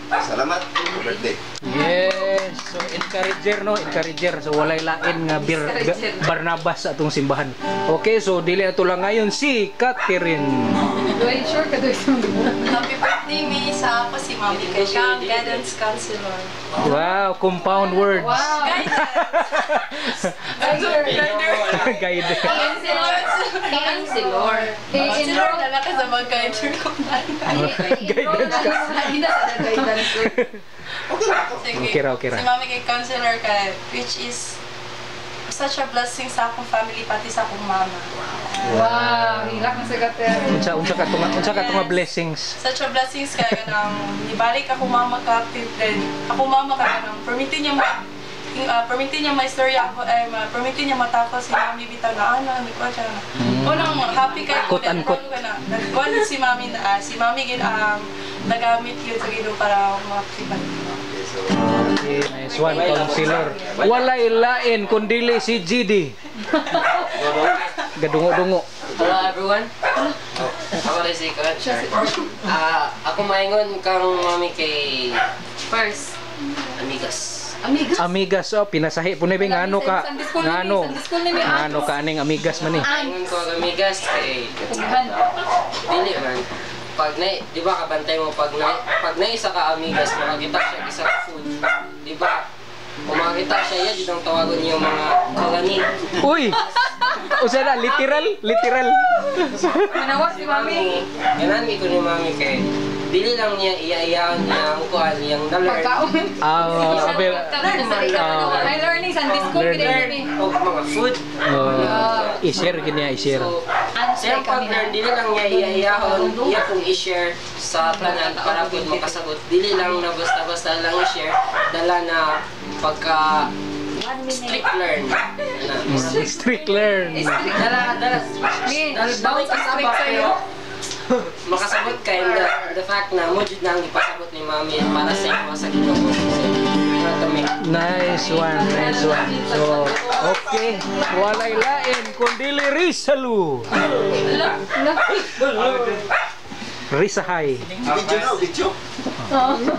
Salamat birthday. Yes, so encourager no, encourager. So walay lain nga Barnabas sa atong simbahan. Okay, so dili na to lang ngayon si Catherine. Doy sure ka doy Happy birthday mi sa ako si Mami kay siyang guidance counselor. Wow, compound words. Wow. Guidance. Counselor. Counselor na lang sa mag-guider ko na. Guidance ka. Hindi na sa guidance. Okay ra. Si Mami kay counselor ka, which is such a blessing sa akong family pati sa akong mama. Wow, hilak na sa gater. Unsa ka tunga blessings. Such a blessings kaya nang ibalik ako mama ka active din. Ako mama ka nang permitin niya maistorya ako permitin niya matapos si Mami bitaw na nagkuha siya na. Unang happy kay ko na. Nagkuha si Mami na si Mami gid nagamit yun sa Ginoo para makipan. Okay, nice one, counselor. Walay lain kundili si GD. Gadungo-dungo. Hello everyone. Ako rin si Coach. Ako maingon kang Mami kay First, Amigas. amigas. Amigas, pinasahi po nibing ano ka aning amigas man ni. Maingon ko ang Amigas kay dili man. Pag di ba kabantay mo pag isa ka Amigas, makakita siya isa ka food. Di ba? Kung makakita siya, yan yung tawagan niyo mga kawani. Uy! Usa na, literal. Manawa si Mami. Ganami ko ni Mami kay dili lang niya iya-iyahan niya ang kuhan niyang na-learn. May learning Sunday school kini. O mga food. I-share gini, i-share. So, siyang pag-learn, dili lang niya iya-iyahon, iya kong i-share sa tanan para po makasagot. Dili lang na basta-basta lang i-share, dala na pagka strict learn. Strict learn. Dala kasabak kayo. Makasagot ka in the fact na mo jud na ang ipasabot ni Mami para sa inyo sa Ginoo. Nice one. So, okay. Walay lain kundili Rizalu. Rizahay. Video.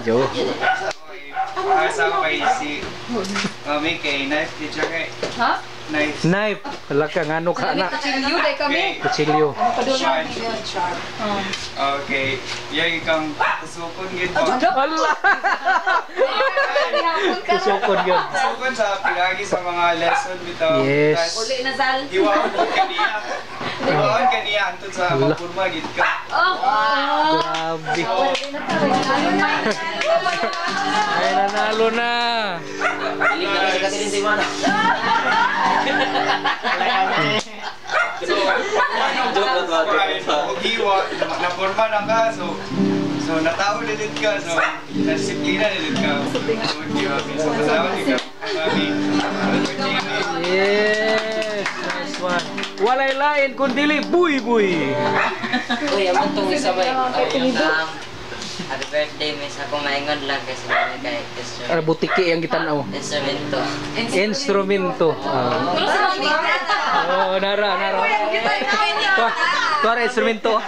Jo. Kasama kay si Mami kay Knife teacher kay. Ha? Knife. Wala ka ngano ka na. Kutsilyo day kami. Kutsilyo. Okay. Yang ikang tusukon gid mo. Allah. Tusukon yun. Tusukon sa pilagi sa mga lesson bitaw. Yes. Uli na sal. Iwaon kaniya antod sa mapurma gid ka. Grabe. Ay, nanalo na. Ilig na si Catherine si Mana. Ugiwa, napurma na ka, so natao lilit ka, so nadisiplina lilit ka. Ugiwa, so kasama ka. Yes. Nice one. Walay lain kundili buy. Uy, amon tong isabay. Happy birthday, miss. Ako maingon lang kasi kami kay Ano butiki ang gitanaw? instrumento. Instrumento. Oh, nara. Tuara instrumento.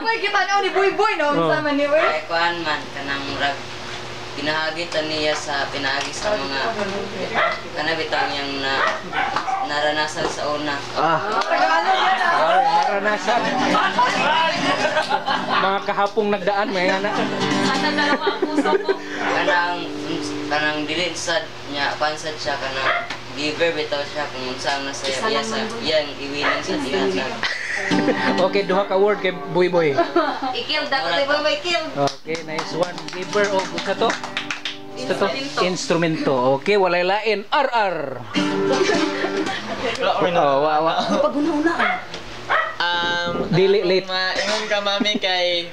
Ay, kita na ni Boy no? Sa man ni Boy. Kay kuan man kanang murag pinahagitan niya sa pinaagi sa mga kanabitang yang naranasan sa una. Naranasan. Mga kahapong nagdaan, may nga na. Kanang dili sad niya pansad siya kanang giver bitaw siya kung unsang nasa iya sa yan iwinan sa diha. Okay, duha ka word kay Boy. Ikil dapat Boy kill. Okay, nice one. Giver o busa to? Instrumento. Okay, walay lain. RR. Wawa. Dili late. Ingon ka Mami kay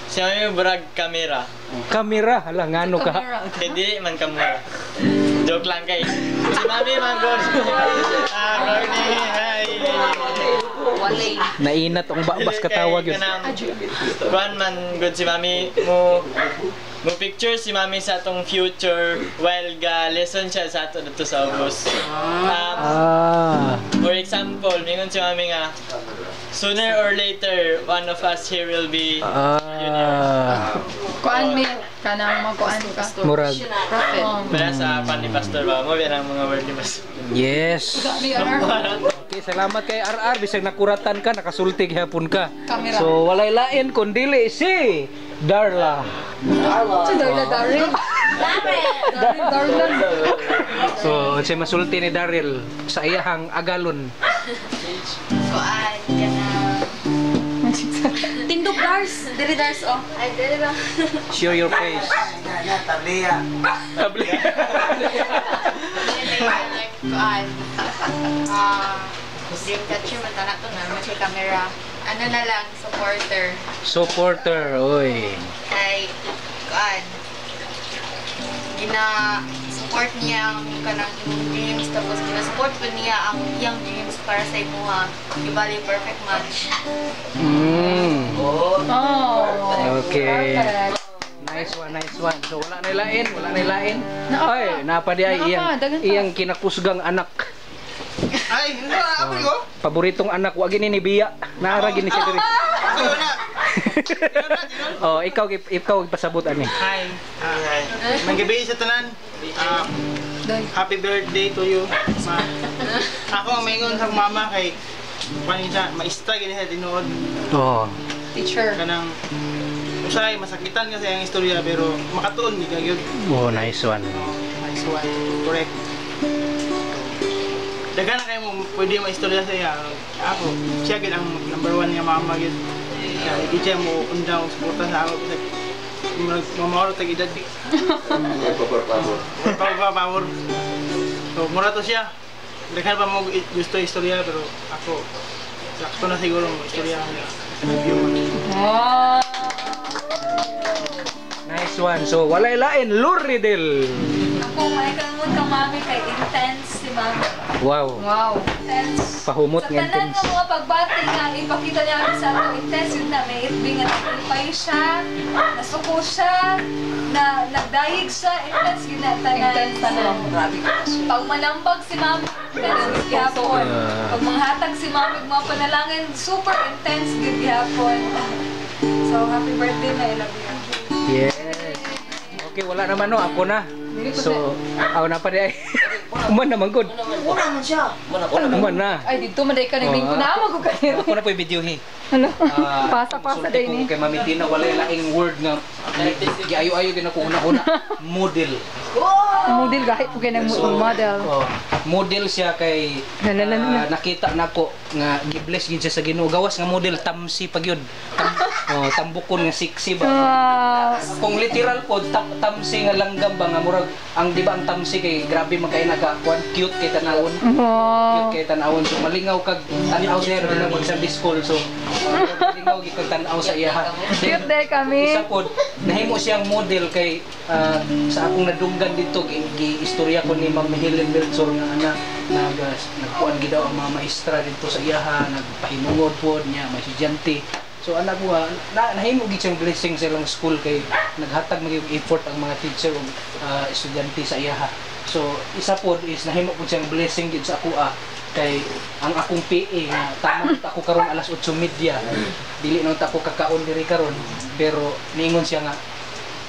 siya may brag kamera. Kamera, hala ngano ka. Kay dili man kamera. Joke lang kay. Si Mami man good. Morning. Hi. Nainat ang babas katawag yun. Kuan man good si Mami mo picture si Mami sa atong future while ga lesson siya sa ato dito sa August. For example, mingon si Mami nga sooner or later one of us here will be junior. kuan mi kanang makuan ka. Murag. Prophet. Kaya sa pan ni Pastor ba, mo yan ang mga word ni Pastor. Yes. Ni RR. Okay, salamat kay RR bisag nakuratan ka, nakasulti gihapon ka. Kamera. So walay lain kun dili si Darla. Si Daryl. Daryl. So si masulti ni Daryl sa iyahang agalon. Kuan, kana. Tindog Dars. Diri Dars, oh. Ay, diri ba? Show your face. Tabli. Kuan. Dream catcher man tanak to na may camera. Ano na lang supporter Supporter, oy. kay kuan. Support niya ang kanang imong dreams tapos gina-support ko niya ang iyang dreams para sa imuha. Ibali perfect match. Oh. Okay. Correct. Nice one. So wala na lain. Ay, napa di ay iyang kinakusgang anak. Ay, hindi na ako ko. Paboritong anak wa gini ni Biya. Naara gini siya diri. Ako na. Oh, ikaw pasabot ani. Hi. Nagabi sa tanan. Happy birthday to you. Ako ang maingon sa mama kay panita maestra gini sa tinuod. Oh. Teacher. Kanang usay masakitan kasi ang istorya pero makatuon ni gyud. Oh, nice one. Nice one. Correct. Dagan na kayo mo pwede maistorya sa iya. Ako, siya gid ang number 1 nga mama gid. Kaya siya mo undaw suporta sa ako kasi mamawar tag edad. Power. So, mura to siya. Dagan pa mo gusto istorya pero ako sakto na siguro mo istorya niya. Nice one. So walay lain Luridel. Ako, may kanunod ka mami kay intense si mami. Wow. Intense. Pahumot Sa nga tanan intense. ng mga pagbati nga, ipakita niya kami sa ato intense yun na may itbing nga nagpalipay siya, nasuko siya, na nagdayig siya, intense yun na tanan. Intense tanan. Pag manambag si mami, ganun gihapon. Pag manghatag si mami, mga panalangin, super intense good gihapon. So, happy birthday, my love you. Yes. Okay, wala naman no, ako na. So, ako na pa di ay. Uman naman good. Uman na. Ay dito man day ka ning ko na ko kanira. Ako na po yung video he. Ano? Pasa day ni. Kay Mami Tina walay laing word nga giayo-ayo gina ko una-una. Model. Model gahit po kay nang model. Oh, model siya kay nakita nako nga gibless gid siya sa Ginoo. Gawas nga model tamsi pag yun. Tambukon nga sexy ba. Kung literal po tamsi nga langgam ba nga murag ang di ba ang tamsi kay grabe man kay cute kay tanawon. Cute kay tanawon so malingaw kag tanaw sir na mag Sunday school so malingaw gid kag tanaw sa iya. Cute day kami. Isa pod nahimo siyang model kay sa akong nadunggan dito gi-istorya ko ni Ma'am Helen Melchor nga ana nagkuan gid daw ang mga maestra dito sa iyaha nagpahimungod pod niya may estudyante. So anak ko nahimo gid siyang blessing sa ilang school kay naghatag maging effort ang mga teacher ug estudyante sa iyaha. So isa pod is nahimo ko siyang blessing gid sa ako kay ang akong PA nga tama ako karon alas 8:30 dili na ako kakaon diri karon pero niingon siya nga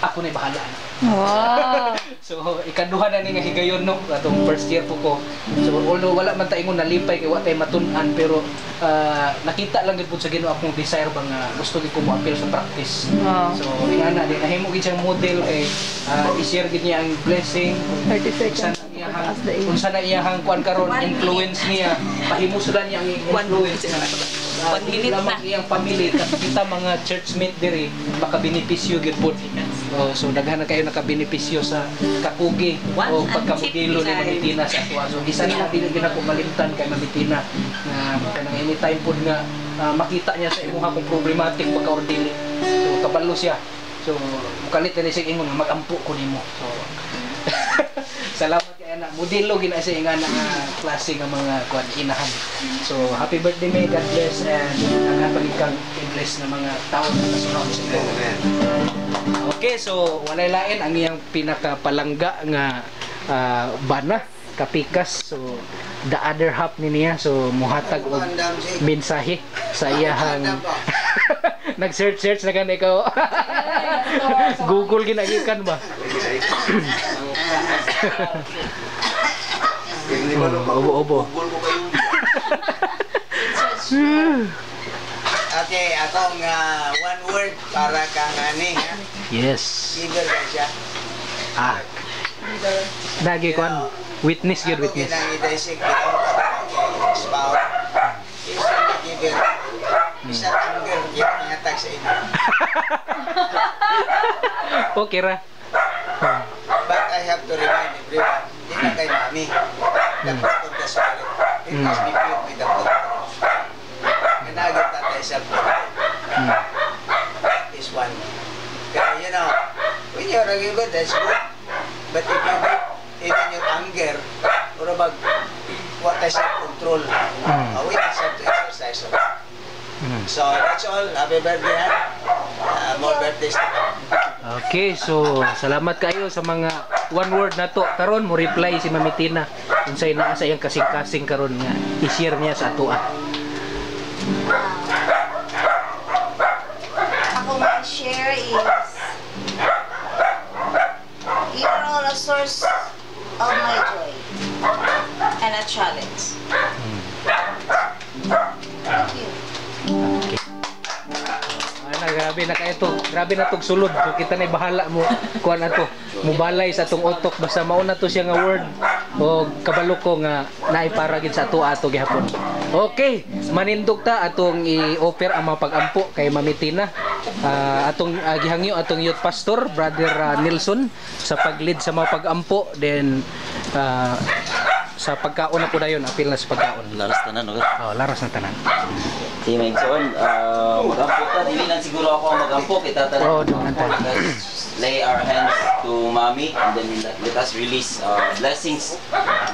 ako na bahala. Wow. So ikaduha na ni nga higayon no atong first year po ko. So although wala man ta ingon nalipay kay wa tay matun-an pero nakita lang gid pud sa Ginoo akong desire ba nga gusto gid ko mo appeal sa practice. Wow. So ingana di nahimo gid siyang model kay i-share gid niya ang blessing 30 seconds. Unsa na iyahang kuan karon influence niya pahimusulan niya ang influence paghilit na iyang pamilya kita mga churchmate diri makabenepisyo gid pod. So daghan na kayo nakabenepisyo sa kakugi o pagkamodelo ni Mami Tina sa ato. So isa na dili ginako malimtan kay Mami Tina nga kanang anytime pod nga makita niya sa imuha kung problematic pagka or dili. So kabalo siya. So mukalit na siya ingon nga magampo ko nimo. So salamat kay ana modelo gina sa inga nga klase nga mga kuan inahan. So happy birthday May, God bless and nagapagikang bless na mga tao na kasunod sa iyo. Okay, so walay lain ang iyang pinakapalangga nga bana kapikas. So the other half ni niya so muhatag og mensahe sa iyahang Nag-search na gani ikaw. Google ginagikan ba? Obo. Okay, akong one word para kang ani. Yes. Leader ka siya. Dagi kon. Witness good witness. Ako ginang-idesig ito. Spout. Isa na giver. Isa anger. Yung nangatag sa inyo. Okay ra. But I have to remind everyone, di na kay mami. The fruit of the spirit. It must be filled with the fruit. Nanagat na tayo sa fruit. Is one. Kaya you know, when you're really good, that's good. But if you get even your anger, or about what I said, control, we just have to exercise of it. So that's all. Happy birthday, more birthdays to come. Okay, so salamat kayo sa mga one word na to. Karon mo reply si Mami Tina unsay naa sa iyang kasing-kasing karon nga i-share niya sa ato. Ako mag-share is you are all a source of my joy and a challenge. Thank you. Grabe na kayo to. Grabe na tong sulod. So, kita na bahala mo kuha na to. Mubalay sa atong utok. Basta mauna to siya nga word o kabalo ko nga naiparagin sa ato gihapon. Okay, manindog ta atong i-offer ang mga pag-ampo kay Mami Tina. Atong gihangyo atong youth pastor Brother Nelson sa pag-lead sa mga pag-ampo. Then sa pagkaon na po dayon, apil na sa pagkaon. Laras tanan, no? Laras na tanan. Si Megson, mag-ampo ta. Dili lang siguro ako ang mag-ampo. Kita tanan. Lay our hands to Mami and then let us release blessings.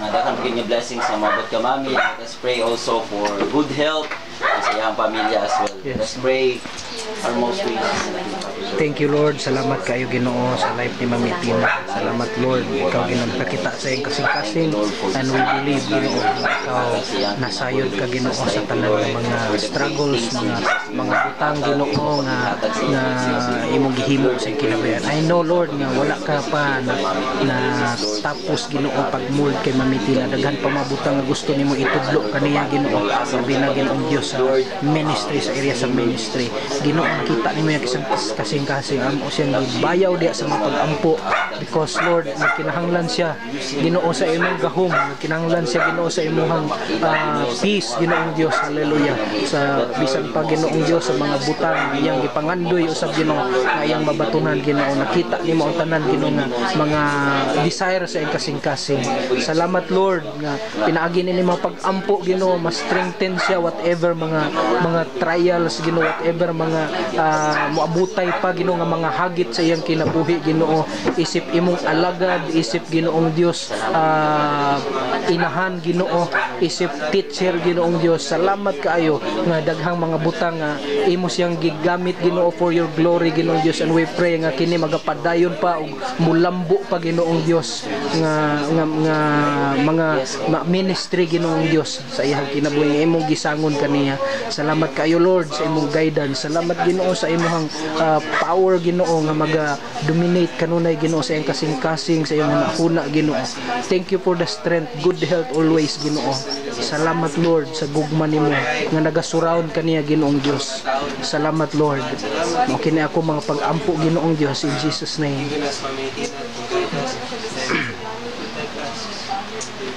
Dakan po niya blessings sa mabot ka Mami. Let us pray also for good health sa iyang pamilya as well. Yes. Let's pray our most gracious. Thank you Lord, salamat kayo Ginoo sa life ni Mami Tina. Salamat Lord, ikaw ginagpakita sa iyong kasing-kasing and we believe Ginoo ikaw nasayod ka Ginoo sa tanan ng mga struggles, mga butang Ginoo nga imong gihimo sa kinabuhian. I know Lord nga wala ka pa na tapos Ginoo pag-mold kay Mami Tina. Daghan pa mabutang nga gusto nimo itudlo kaniya Ginoo. Sabi na Ginoo Dios sa ministry sa area sa ministry. Ginoo nakita nimo yung kasing-kasing amo siyang bayaw diya sa mga pag-ampo because Lord nagkinahanglan siya Ginoo sa imong gahom, nagkinahanglan siya Ginoo sa imong peace Ginoong Dios. Hallelujah. Sa bisan pa Ginoong Dios sa mga butang iyang gipangandoy usab Ginoo nga iyang mabatunan Ginoo. Nakita nimo ang tanan Ginoo nga mga desire sa iyang kasing-kasing. Salamat Lord nga pinaagi ni mga pag-ampo Ginoo, mas strengthen siya whatever mga trials Ginoo, whatever mga moabutay pa Ginoo nga mga hagit sa iyang kinabuhi Ginoo. Isip imong alagad, isip Ginoong Dios inahan Ginoo, isip teacher Ginoong Dios. Salamat kaayo nga daghang mga butang nga imo siyang gigamit Ginoo for your glory Ginoong Dios, and we pray nga kini magapadayon pa og mulambo pa Ginoong Dios nga mga ministry Ginoong Dios sa iyang kinabuhi nga imong gisangon kaniya. Salamat kaayo Lord sa imong guidance. Salamat Ginoo sa imong power Ginoo nga maga-dominate kanunay Ginoo sa iyang kasing-kasing sa iyong huna Ginoo. Thank you for the strength, good health always Ginoo. Salamat Lord sa gugma nimo nga naga-surround kaniya Ginoong Dios. Salamat Lord. Mao kini ako mga pag-ampo Ginoong Dios in Jesus name.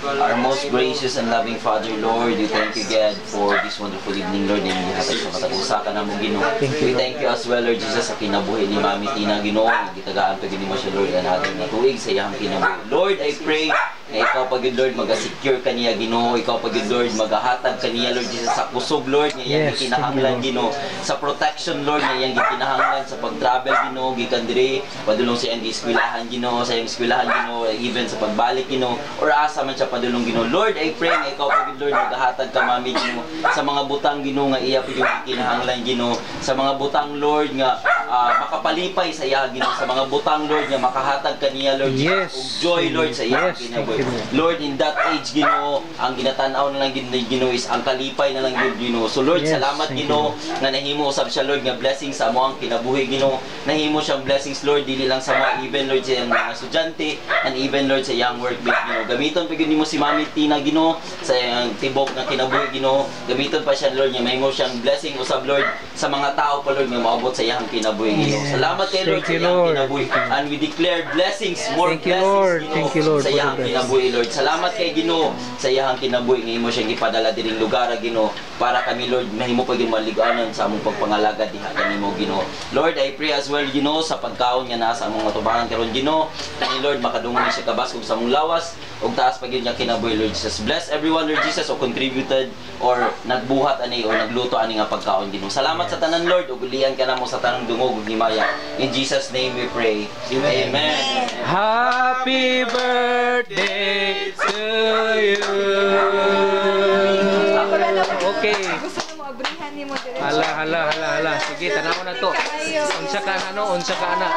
Our most gracious and loving Father, Lord, we thank you, God, for this wonderful evening, Lord, na ihatag sa katag-usakan na mong Ginoo. We thank you as well, Lord Jesus, sa kinabuhi ni Mami Tina, Ginoo. Gitagaan pa gini mo siya, Lord, ang ating natuig sa iyang kinabuhi. Lord, I pray na ikaw pag yun, Lord, mag-secure ka niya, Ginoo. Ikaw pag yun, Lord, mag-hatag ka niya, Lord Jesus, sa kusog, Lord, nga iyang gikinahanglan, Ginoo. Sa protection, Lord, nga iyang gikinahanglan, sa pag-travel, Ginoo, gikan diri, padulong sa iyang eskwelahan, Ginoo, sa iyang eskwelahan, Ginoo, even sa pagbalik, Ginoo, or asa man siya padulong, Ginoo. Lord, I pray na ikaw pag yun, Lord, mag-hatag ka, Mami, Ginoo, sa mga butang, Ginoo, nga iya po yung gikinahanglan, Ginoo, sa mga butang, Lord, nga makapalipay sa iya Ginoo sa mga butang Lord nga makahatag kaniya Lord Yes. ug joy Lord sa iya Yes, kinabuhi. thank you, Lord, in that age Ginoo, ang ginatan-aw na lang Ginoo is ang kalipay na lang yun Ginoo. So Lord, Yes, salamat thank Ginoo nga nahimo usab siya Lord nga blessing sa amo ang kinabuhi Ginoo. Nahimo siyang blessings Lord dili lang sa mga even Lord sa iyang mga estudyante and even Lord sa iyang workmate Ginoo. Gamiton pa gyud nimo si Mami Tina Ginoo sa iyang tibok nga kinabuhi Ginoo. Gamiton pa siya Lord nga mahimo siyang blessing usab Lord sa mga tao pa Lord nga maabot sa iyang kinabuhi Ginoo. Salamat kay Lord Thank sa you, iyang Lord. kinabuhi. And we declare blessings, more Thank you, blessings Lord. Ginoo, Thank you, Lord, sa for iyang the kinabuhi Lord. Salamat kay Ginoo sa iyang kinabuhi nga imo siyang ipadala diring lugar Ginoo para kami Lord mahimo pa gyud maliganan sa among pagpangalaga diha kanimo Ginoo. Lord, I pray as well Ginoo sa pagkaon nga naa sa among atubangan karon Ginoo. Kani Lord makadungog ni siya kabasog sa among lawas ug taas pa gyud nga kinabuhi Lord Jesus. Bless everyone Lord Jesus o contributed or nagbuhat ani or nagluto ani nga pagkaon Ginoo. Salamat sa tanan Lord ug ulian ka namo sa tanang dungog ug himaya. In Jesus name we pray. Amen. Happy birthday to you. Okay. Hala. Sige, tanaw na to. Unsa ka na no? Unsa ka na?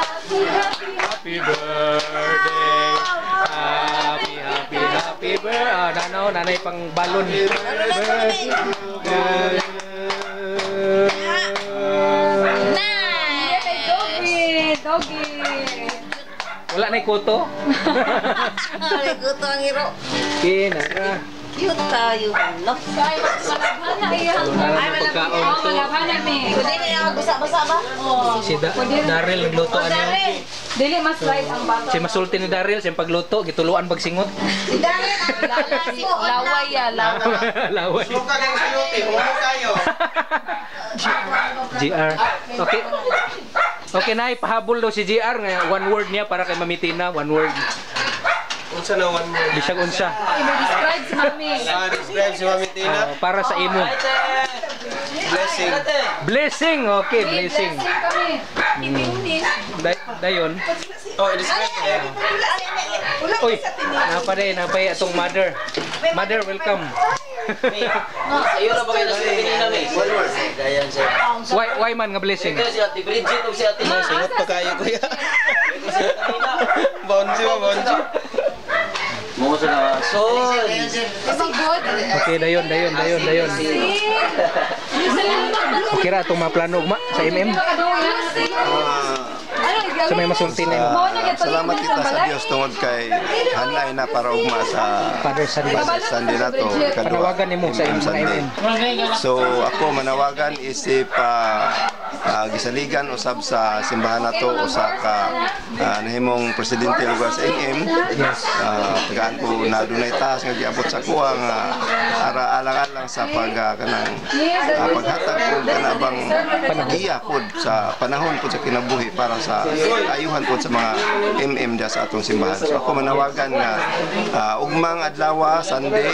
Happy birthday. Happy birthday. Nanaw, nanay pang balon. Doggy. Wala na kuto? Wala kuto ang iro. Okay, nara. Cute tayo. Look. Ay, malabhan na iya. Ay, pagkaon to. Malabhan na mi. Pwede na basa-basa ba? Si Daryl nagluto ano. Dili mas light ang bato. Si masulti ni Daryl sa pagluto, gituluan bagsingot. Si Daryl ang Laway ya, laway. Laway. Suka kayo sa yuti, huwag kayo. GR. Okay. Okay na, ipahabol daw si GR nga one word niya para kay Mami Tina, one word. Unsa na one more? Bisag unsa. I-describe si Mami. Describe si Mami Tina. Para sa imo. Blessing. Blessing, okay, blessing. Blessing kami. Dayon. Oh, describe ko. Uy, napay atong mother. Mother, welcome. Sa iyo na ba kayo sa Pinina May? One word. Dayan siya. Why man nga blessing? Ito si Ate Bridget ug si Ate May. Singot pa kayo kuya. Ito si Ate Nina. Bonji. Mo sa na. So, Isang good. Okay, dayon. Okay ra atong maplano ugma sa MM. Sa may masulti na mo. Salamat kita sa Dios tungod kay hanay na para ugma sa Father Sunday. Sunday na to. Panawagan nimo sa imong mga MM. So ako manawagan isip gisaligan usab sa simbahan nato usa ka nahimong presidente lugar sa MM. Yes. Tagaan ko na dunay taas nga giabot sa kuha nga ara alang-alang sa kanang paghatag ko kanabang panagiya pod sa panahon pod sa kinabuhi para sa ayuhan po sa mga MM da sa atong simbahan. So ako manawagan nga ugmang adlaw Sunday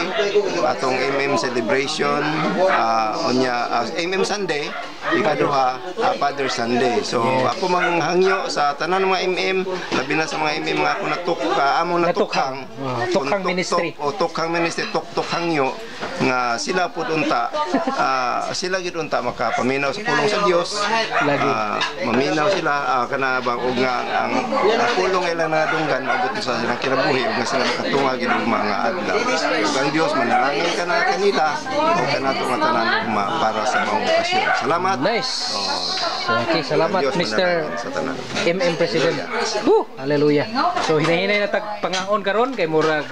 atong MM celebration MM Sunday ikaduha Father Sunday. So ako manghangyo sa tanan mga MM labi na sa mga MM nga ako natukhang Tukhang ministry. Tukhang ministry tukhangyo nga sila pud unta sila gid unta makapaminaw sa pulong sa Dios. Maminaw sila kana bang og nga ang pulong ila na dunggan maabot sa silang kinabuhi ug nga sila makatunga gid og mga adlaw. Ug ang Dios manalangin kana kanila ug kanato nga tanan ugma para sa mga okasyon. Salamat. Nice. Okay, salamat Diyos Mr. manalangin sa tanan. MM President. Hallelujah. So hinahinay na tag pangaon karon kay murag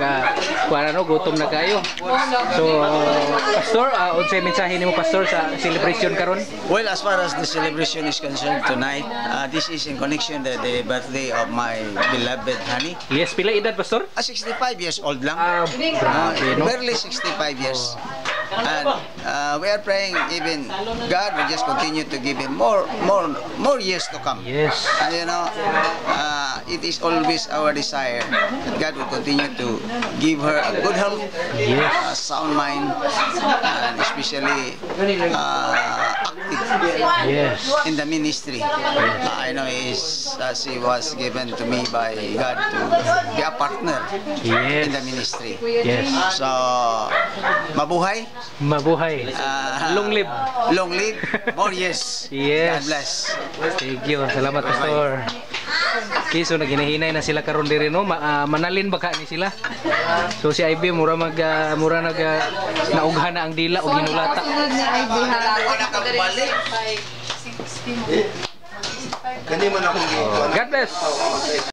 kuano gutom na kayo. So Pastor, unsay mensahe nimo Pastor sa celebration karon? Well, as far as the celebration is concerned tonight, this is in connection to the birthday of my beloved honey. Yes, pila edad Pastor? 65 years old lang. Grabe, no? Barely 65 years. And we are praying even God will just continue to give him more years to come. Yes. And you know, it is always our desire that God will continue to give her a good health, a sound mind, and especially active Yes. in the ministry. I know she was given to me by God to be a partner in the ministry. Yes. So, mabuhay. Mabuhay. Long live. Long live. More years. Yes. God bless. Thank you. Salamat, Pastor. Okay, so naginahinay na sila karon diri no. Manalin baka ni sila. So si IB mura naughan na ang dila og ginulata. Kani man akong God bless.